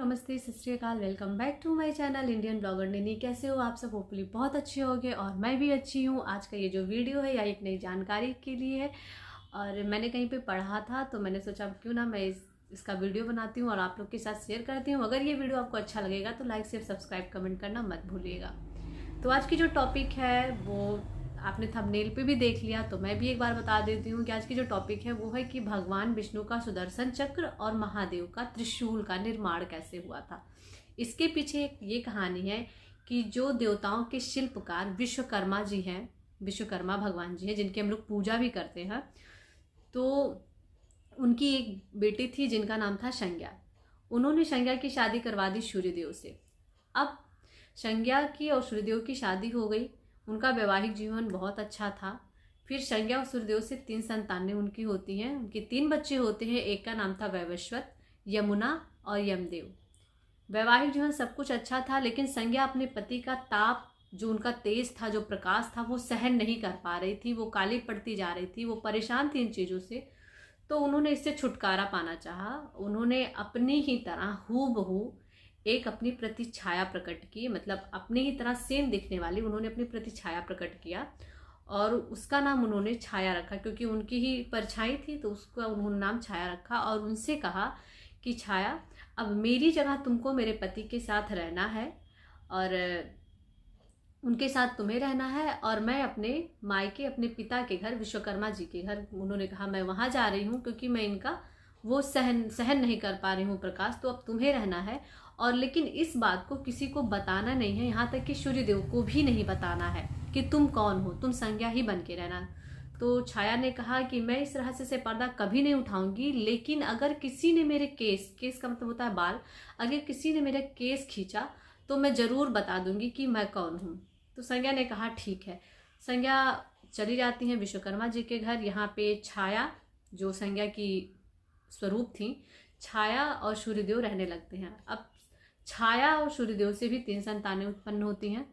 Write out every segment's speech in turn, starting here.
नमस्ते, Sat Shri Akal. Welcome back to my channel Indian blogger Naini. कैसे हो आप सब? होपफुली बहुत अच्छे होंगे और मैं भी अच्छी हूँ। आज का ये जो वीडियो है या एक नई जानकारी के लिए है और मैंने कहीं पे पढ़ा था तो मैंने सोचा क्यों ना मैं इसका वीडियो बनाती हूँ और आप लोग के साथ शेयर करती हूँ। अगर ये वीडियो आपको अच्छा लगेगा तो लाइक शेयर सब्सक्राइब कमेंट करना मत भूलिएगा। तो आज की जो टॉपिक है वो आपने थंबनेल पे भी देख लिया, तो मैं भी एक बार बता देती हूँ कि आज की जो टॉपिक है वो है कि भगवान विष्णु का सुदर्शन चक्र और महादेव का त्रिशूल का निर्माण कैसे हुआ था। इसके पीछे एक ये कहानी है कि जो देवताओं के शिल्पकार विश्वकर्मा जी हैं, विश्वकर्मा भगवान जी हैं जिनकी हम लोग पूजा भी करते हैं, तो उनकी एक बेटी थी जिनका नाम था संज्ञा। उन्होंने संज्ञा की शादी करवा दी सूर्यदेव से। अब संज्ञा की और सूर्यदेव की शादी हो गई, उनका वैवाहिक जीवन बहुत अच्छा था। फिर संज्ञा और सूर्यदेव से 3 संतानें उनकी होती हैं। उनके 3 बच्चे होते हैं। एक का नाम था वैवस्वत, यमुना और यमदेव। वैवाहिक जीवन सब कुछ अच्छा था, लेकिन संज्ञा अपने पति का ताप, जो उनका तेज था, जो प्रकाश था, वो सहन नहीं कर पा रही थी। वो काली पड़ती जा रही थी, वो परेशान थी इन चीज़ों से। तो उन्होंने इससे छुटकारा पाना चाहा। उन्होंने अपनी ही तरह हूबहू एक अपनी प्रतिछाया प्रकट की, मतलब अपनी ही तरह सेम दिखने वाली उन्होंने अपनी प्रतिछाया प्रकट किया और उसका नाम उन्होंने छाया रखा, क्योंकि उनकी ही परछाई थी तो उसका उन्होंने नाम छाया रखा। और उनसे कहा कि छाया, अब मेरी जगह तुमको मेरे पति के साथ रहना है और उनके साथ तुम्हें रहना है और मैं अपने मायके, अपने पिता के घर, विश्वकर्मा जी के घर, उन्होंने कहा मैं वहाँ जा रही हूँ क्योंकि मैं इनका वो सहन नहीं कर पा रही हूँ प्रकाश, तो अब तुम्हें रहना है। और लेकिन इस बात को किसी को बताना नहीं है, यहाँ तक कि सूर्यदेव को भी नहीं बताना है कि तुम कौन हो, तुम संज्ञा ही बन के रहना। तो छाया ने कहा कि मैं इस रहस्य से पर्दा कभी नहीं उठाऊंगी, लेकिन अगर किसी ने मेरे केस का मतलब होता है बाल, अगर किसी ने मेरा केस खींचा तो मैं ज़रूर बता दूंगी कि मैं कौन हूँ। तो संज्ञा ने कहा ठीक है। संज्ञा चली जाती हैं विश्वकर्मा जी के घर। यहाँ पे छाया, जो संज्ञा की स्वरूप थी, छाया और सूर्यदेव रहने लगते हैं। अब छाया और सूर्यदेव से भी 3 संतानें उत्पन्न होती हैं,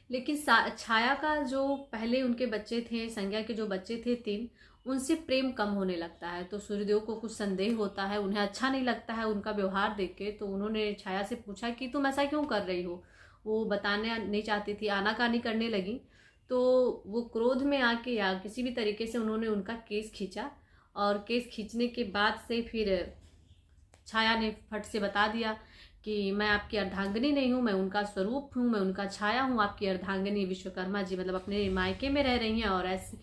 लेकिन छाया का जो पहले उनके बच्चे थे, संज्ञा के जो बच्चे थे 3, उनसे प्रेम कम होने लगता है। तो सूर्यदेव को कुछ संदेह होता है, उन्हें अच्छा नहीं लगता है उनका व्यवहार देख के। तो उन्होंने छाया से पूछा कि तुम ऐसा क्यों कर रही हो। वो बताने नहीं चाहती थी, आनाकानी करने लगी। तो वो क्रोध में आके या किसी भी तरीके से उन्होंने उनका केस खींचा और केस खींचने के बाद से फिर छाया ने फट से बता दिया कि मैं आपकी अर्धांगिनी नहीं हूँ, मैं उनका स्वरूप हूँ, मैं उनका छाया हूँ। आपकी अर्धांगिनी विश्वकर्मा जी मतलब अपने मायके में रह रही हैं और ऐसे।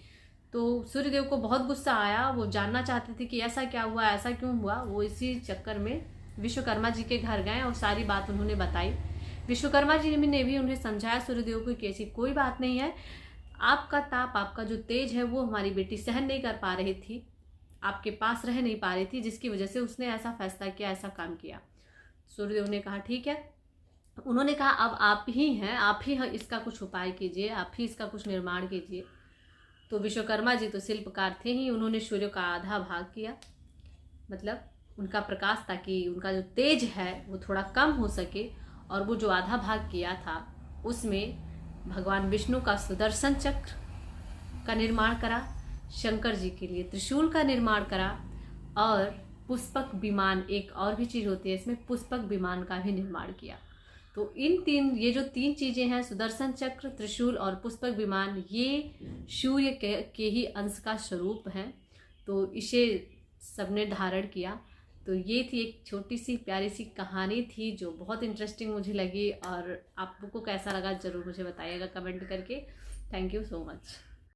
तो सूर्यदेव को बहुत गुस्सा आया। वो जानना चाहते थे कि ऐसा क्या हुआ, ऐसा क्यों हुआ। वो इसी चक्कर में विश्वकर्मा जी के घर गए और सारी बात उन्होंने बताई। विश्वकर्मा जी ने भी उन्हें समझाया सूर्यदेव को कि ऐसी कोई बात नहीं है, आपका ताप, आपका जो तेज है वो हमारी बेटी सहन नहीं कर पा रही थी, आपके पास रह नहीं पा रही थी, जिसकी वजह से उसने ऐसा फैसला किया, ऐसा काम किया। सूर्यदेव ने कहा ठीक है। उन्होंने कहा अब आप ही हैं, आप ही इसका कुछ उपाय कीजिए, आप ही इसका कुछ निर्माण कीजिए। तो विश्वकर्मा जी तो शिल्पकार थे ही, उन्होंने सूर्य का आधा भाग किया, मतलब उनका प्रकाश, ताकि उनका जो तेज है वो थोड़ा कम हो सके। और वो जो आधा भाग किया था उसमें भगवान विष्णु का सुदर्शन चक्र का निर्माण करा, शंकर जी के लिए त्रिशूल का निर्माण करा और पुष्पक विमान, एक और भी चीज़ होती है इसमें, पुष्पक विमान का भी निर्माण किया। तो ये जो 3 चीज़ें हैं, सुदर्शन चक्र, त्रिशूल और पुष्पक विमान, ये सूर्य के ही अंश का स्वरूप हैं। तो इसे सबने धारण किया। तो ये थी एक छोटी सी प्यारी सी कहानी थी जो बहुत इंटरेस्टिंग मुझे लगी। और आप लोगों को कैसा लगा ज़रूर मुझे बताइएगा कमेंट करके। Thank you so much.